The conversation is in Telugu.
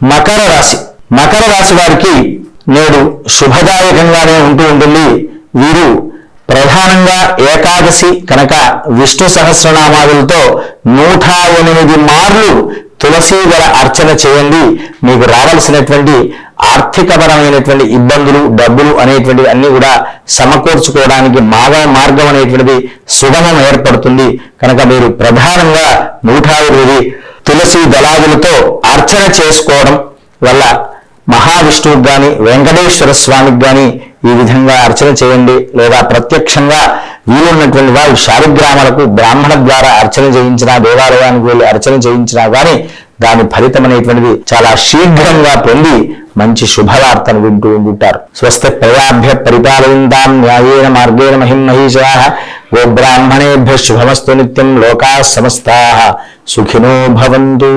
మకర రాశి. మకర రాశి వారికి నేడు శుభదాయకంగానే ఉంటూ ఉంటుంది. వీరు ప్రధానంగా ఏకాదశి కనుక విష్ణు సహస్రనామాలతో 108 మార్లు తులసీదళ అర్చన చేయండి. మీకు రావాల్సినటువంటి ఆర్థికపరమైనటువంటి ఇబ్బందులు, డబ్బులు అనేటువంటివి అన్ని కూడా సమకూర్చుకోవడానికి మార్గం అనేటువంటిది సుగమం ఏర్పడుతుంది. కనుక మీరు ప్రధానంగా 108 తులసి దళాదులతో అర్చన చేసుకోవడం వల్ల మహావిష్ణువుకి కానీ వెంకటేశ్వర స్వామికి కానీ ఈ విధంగా అర్చన చేయండి. లేదా ప్రత్యక్షంగా వీలున్నటువంటి వారు శాలిగ్రామాలకు బ్రాహ్మణ ద్వారా అర్చన చేయించినా, దేవాలయానికి వెళ్ళి అర్చన చేయించినా కానీ దాని ఫలితం అనేటువంటిది చాలా శీఘ్రంగా పొంది మంచి శుభవార్తను వింటూ ఉంటారు. స్వస్తి ప్రజాభ్య పరిపాలయంతాం న్యాయేన మార్గేణ మహిం మహీషాః. గోబ్రాహ్మణేభ్యః శుభమస్తు నిత్యం. లోకాః సమస్తాః సుఖినో భవంతు.